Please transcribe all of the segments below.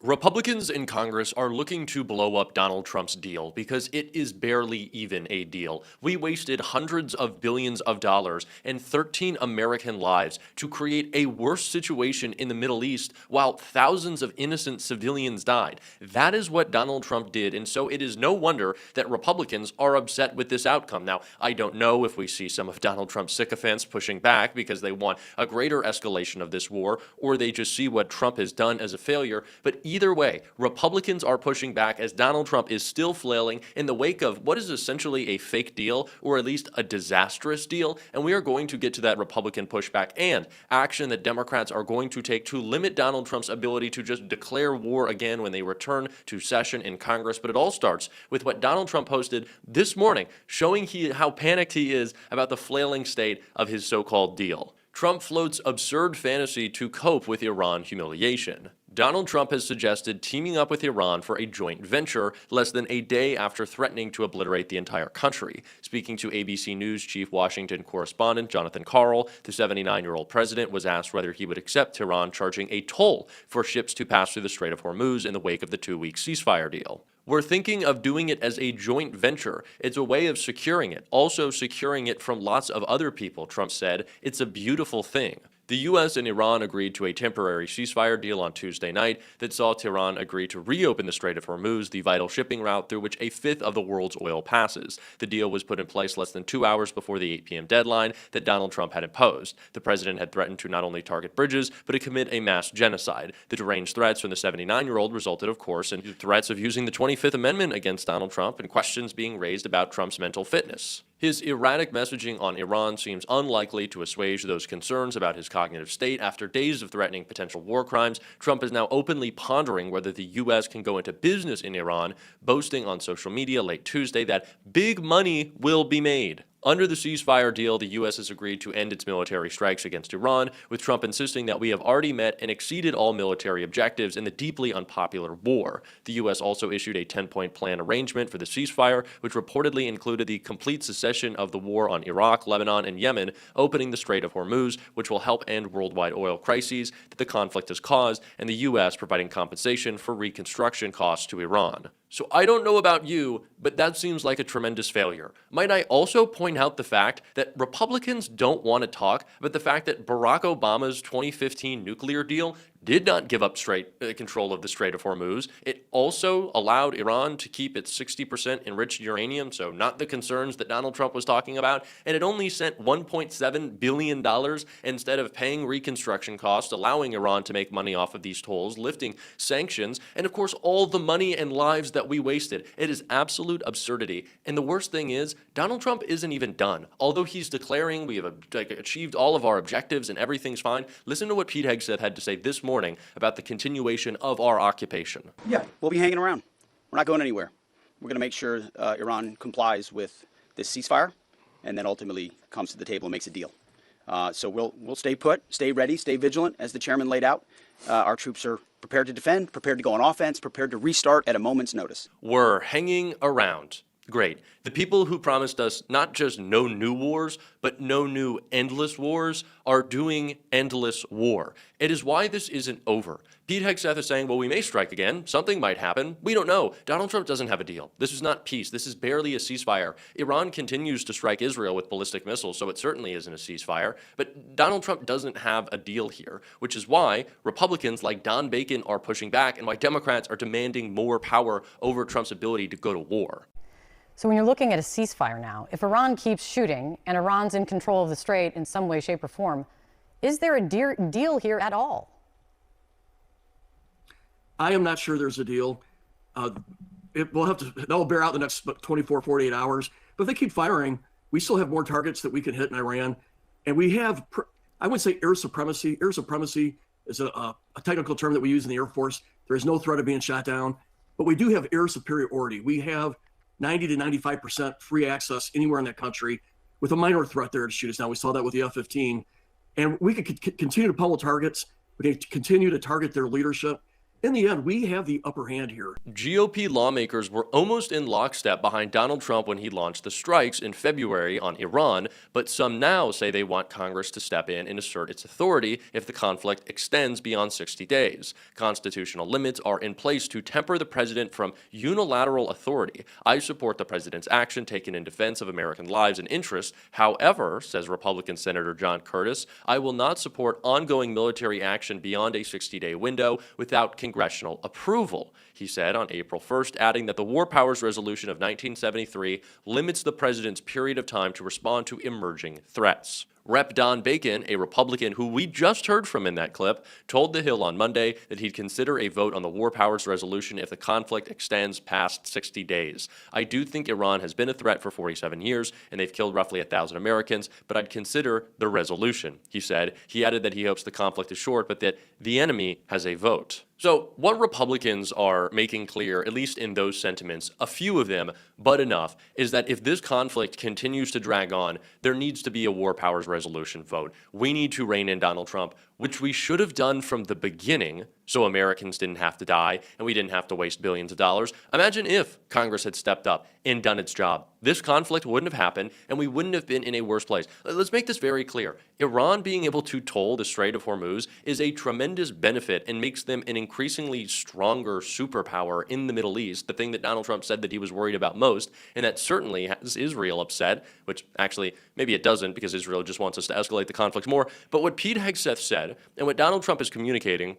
Republicans in Congress are looking to blow up Donald Trump's deal because it is barely even a deal. We wasted hundreds of billions of dollars and 13 American lives to create a worse situation in the Middle East while thousands of innocent civilians died. That is what Donald Trump did, and so it is no wonder that Republicans are upset with this outcome. Now, I don't know if we see some of Donald Trump's sycophants pushing back because they want a greater escalation of this war, or they just see what Trump has done as a failure, but either way, Republicans are pushing back as Donald Trump is still flailing in the wake of what is essentially a fake deal, or at least a disastrous deal, and we are going to get to that Republican pushback and action that Democrats are going to take to limit Donald Trump's ability to just declare war again when they return to session in Congress. But it all starts with what Donald Trump posted this morning, showing how panicked he is about the flailing state of his so-called deal. Trump floats absurd fantasy to cope with Iran humiliation. Donald Trump has suggested teaming up with Iran for a joint venture less than a day after threatening to obliterate the entire country. Speaking to ABC News chief Washington correspondent Jonathan Karl, the 79-year-old president was asked whether he would accept Tehran charging a toll for ships to pass through the Strait of Hormuz in the wake of the two-week ceasefire deal. We're thinking of doing it as a joint venture. It's a way of securing it, also securing it from lots of other people, Trump said. It's a beautiful thing. The U.S. and Iran agreed to a temporary ceasefire deal on Tuesday night that saw Tehran agree to reopen the Strait of Hormuz, the vital shipping route through which a fifth of the world's oil passes. The deal was put in place less than 2 hours before the 8 p.m. deadline that Donald Trump had imposed. The president had threatened to not only target bridges, but to commit a mass genocide. The deranged threats from the 79-year-old resulted, of course, in threats of using the 25th Amendment against Donald Trump and questions being raised about Trump's mental fitness. His erratic messaging on Iran seems unlikely to assuage those concerns about his cognitive state. After days of threatening potential war crimes, Trump is now openly pondering whether the U.S. can go into business in Iran, boasting on social media late Tuesday that big money will be made. Under the ceasefire deal, the U.S. has agreed to end its military strikes against Iran, with Trump insisting that we have already met and exceeded all military objectives in the deeply unpopular war. The U.S. also issued a 10-point plan arrangement for the ceasefire, which reportedly included the complete cessation of the war on Iraq, Lebanon, and Yemen, opening the Strait of Hormuz, which will help end worldwide oil crises that the conflict has caused, and the U.S. providing compensation for reconstruction costs to Iran. So I don't know about you, but that seems like a tremendous failure. Might I also point out the fact that Republicans don't want to talk about the fact that Barack Obama's 2015 nuclear deal did not give up control of the Strait of Hormuz. It also allowed Iran to keep its 60% enriched uranium, so not the concerns that Donald Trump was talking about, and it only sent $1.7 billion instead of paying reconstruction costs, allowing Iran to make money off of these tolls, lifting sanctions, and of course all the money and lives that we wasted. It is absolute absurdity, and the worst thing is, Donald Trump isn't even done. Although he's declaring we have achieved all of our objectives and everything's fine, listen to what Pete Hegseth had to say this morning about the continuation of our occupation. Yeah, we'll be hanging around. We're not going anywhere. We're going to make sure Iran complies with this ceasefire and then ultimately comes to the table and makes a deal. So we'll stay put, stay ready, stay vigilant, as the chairman laid out. Our troops are prepared to defend, prepared to go on offense, prepared to restart at a moment's notice. We're hanging around. Great. The people who promised us not just no new wars, but no new endless wars are doing endless war. It is why this isn't over. Pete Hegseth is saying, well, we may strike again. Something might happen. We don't know. Donald Trump doesn't have a deal. This is not peace. This is barely a ceasefire. Iran continues to strike Israel with ballistic missiles, so it certainly isn't a ceasefire. But Donald Trump doesn't have a deal here, which is why Republicans like Don Bacon are pushing back and why Democrats are demanding more power over Trump's ability to go to war. So when you're looking at a ceasefire now, if Iran keeps shooting and Iran's in control of the strait in some way, shape, or form, is there a deal here at all? I am not sure there's a deal. That will bear out the next 24, 48 hours. But if they keep firing, we still have more targets that we can hit in Iran. And we have, I wouldn't say air supremacy. Air supremacy is a technical term that we use in the Air Force. There is no threat of being shot down. But we do have air superiority. We have 90 to 95% free access anywhere in that country with a minor threat there to shoot us down. We saw that with the F-15. And we could continue to pummel targets. We can continue to target their leadership. in the end, we have the upper hand here. GOP lawmakers were almost in lockstep behind Donald Trump when he launched the strikes in February on Iran, but some now say they want Congress to step in and assert its authority if the conflict extends beyond 60 days. Constitutional limits are in place to temper the president from unilateral authority. I support the president's action taken in defense of American lives and interests. However, says Republican Senator John Curtis, I will not support ongoing military action beyond a 60-day window without congressional approval, he said on April 1st, adding that the War Powers Resolution of 1973 limits the president's period of time to respond to emerging threats. Rep. Don Bacon, a Republican who we just heard from in that clip, told The Hill on Monday that he'd consider a vote on the War Powers Resolution if the conflict extends past 60 days. I do think Iran has been a threat for 47 years, and they've killed roughly 1,000 Americans, but I'd consider the resolution, he said. He added that he hopes the conflict is short, but that the enemy has a vote. So what Republicans are making clear, at least in those sentiments, a few of them, but enough, is that if this conflict continues to drag on, there needs to be a War Powers Resolution vote. We need to rein in Donald Trump, which we should have done from the beginning so Americans didn't have to die and we didn't have to waste billions of dollars. Imagine if Congress had stepped up and done its job. This conflict wouldn't have happened and we wouldn't have been in a worse place. Let's make this very clear. Iran being able to toll the Strait of Hormuz is a tremendous benefit and makes them an increasingly stronger superpower in the Middle East, the thing that Donald Trump said that he was worried about most, and that certainly has Israel upset, which actually maybe it doesn't because Israel just wants us to escalate the conflict more. But what Pete Hegseth said and what Donald Trump is communicating,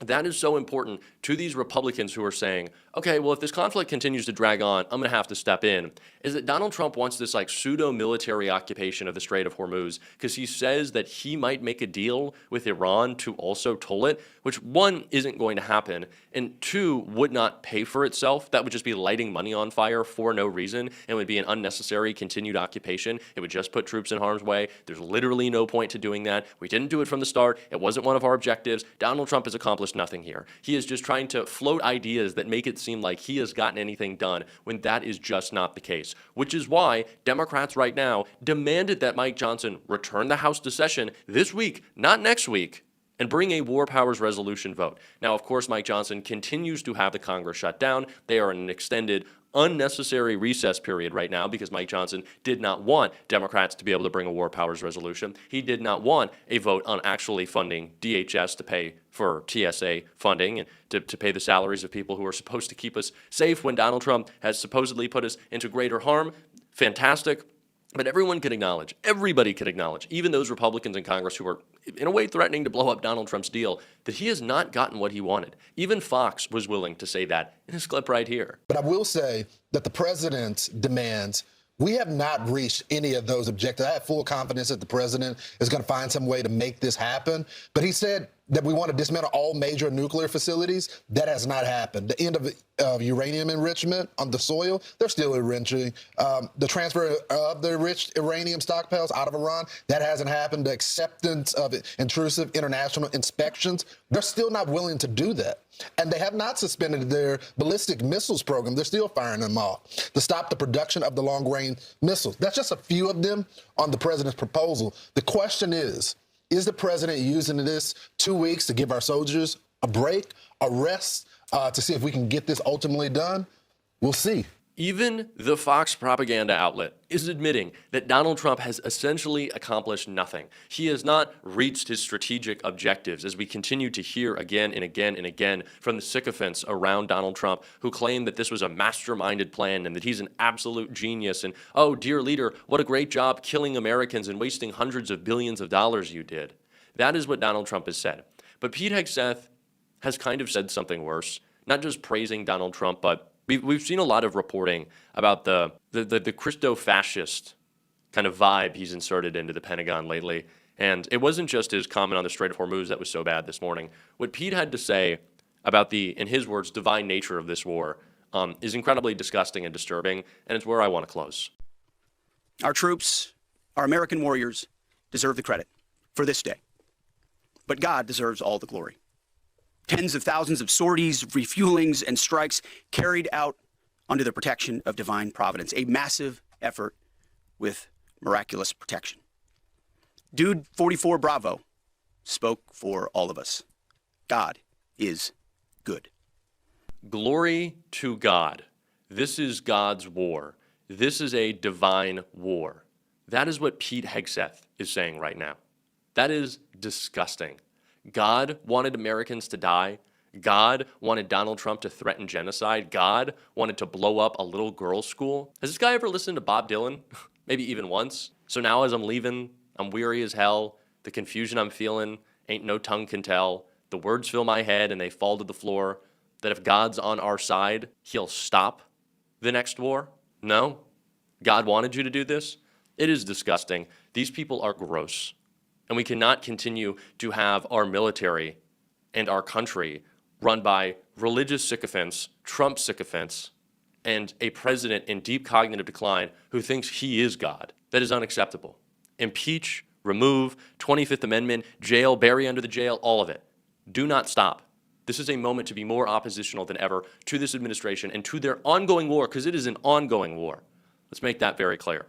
that is so important to these Republicans who are saying, okay, well, if this conflict continues to drag on, I'm going to have to step in, is that Donald Trump wants this like pseudo-military occupation of the Strait of Hormuz because he says that he might make a deal with Iran to also toll it, which one, isn't going to happen, and two, would not pay for itself. That would just be lighting money on fire for no reason and would be an unnecessary continued occupation. It would just put troops in harm's way. There's literally no point to doing that. We didn't do it from the start. It wasn't one of our objectives. Donald Trump has accomplished nothing here. He is just trying to float ideas that make it seem like he has gotten anything done when that is just not the case, which is why Democrats right now demanded that Mike Johnson return the House to session this week, not next week, and bring a War Powers Resolution vote. Now, of course, Mike Johnson continues to have the Congress shut down. They are in an extended unnecessary recess period right now because Mike Johnson did not want Democrats to be able to bring a War Powers Resolution. He did not want a vote on actually funding DHS to pay for TSA funding and to pay the salaries of people who are supposed to keep us safe when Donald Trump has supposedly put us into greater harm. Fantastic. But everybody could acknowledge, even those Republicans in Congress who are in a way threatening to blow up Donald Trump's deal, that he has not gotten what he wanted. Even Fox was willing to say that in his clip right here. But I will say that the president's demands, we have not reached any of those objectives. I have full confidence that the president is going to find some way to make this happen. But he said that we want to dismantle all major nuclear facilities. That has not happened. The end of uranium enrichment on the soil, they're still enriching. The transfer of the enriched uranium stockpiles out of Iran, that hasn't happened. The acceptance of intrusive international inspections, they're still not willing to do that. And they have not suspended their ballistic missiles program. They're still firing them off to stop the production of the long-range missiles. That's just a few of them on the president's proposal. The question is the president using this 2 weeks to give our soldiers a break, a rest, to see if we can get this ultimately done? We'll see. Even the Fox propaganda outlet is admitting that Donald Trump has essentially accomplished nothing. He has not reached his strategic objectives, as we continue to hear again and again and again from the sycophants around Donald Trump who claim that this was a masterminded plan and that he's an absolute genius and, oh, dear leader, what a great job killing Americans and wasting hundreds of billions of dollars you did. That is what Donald Trump has said. But Pete Hegseth has kind of said something worse, not just praising Donald Trump, but we've seen a lot of reporting about the Christo-fascist kind of vibe he's inserted into the Pentagon lately. And it wasn't just his comment on the Strait of Hormuz that was so bad this morning. What Pete had to say about the, in his words, divine nature of this war is incredibly disgusting and disturbing, and it's where I want to close. Our troops, our American warriors, deserve the credit for this day. But God deserves all the glory. Tens of thousands of sorties, refuelings, and strikes carried out under the protection of divine providence. A massive effort with miraculous protection. Dude 44 Bravo spoke for all of us. God is good. Glory to God. This is God's war. This is a divine war. That is what Pete Hegseth is saying right now. That is disgusting. God wanted Americans to die. God wanted Donald Trump to threaten genocide. God wanted to blow up a little girls' school. Has this guy ever listened to Bob Dylan? Maybe even once. So now as I'm leaving, I'm weary as hell. The confusion I'm feeling, ain't no tongue can tell. The words fill my head and they fall to the floor. That if God's on our side, he'll stop the next war? No. God wanted you to do this? It is disgusting. These people are gross. And we cannot continue to have our military and our country run by religious sycophants, Trump sycophants, and a president in deep cognitive decline who thinks he is God. That is unacceptable. Impeach, remove, 25th Amendment, jail, bury under the jail, all of it. Do not stop. This is a moment to be more oppositional than ever to this administration and to their ongoing war, because it is an ongoing war. Let's make that very clear.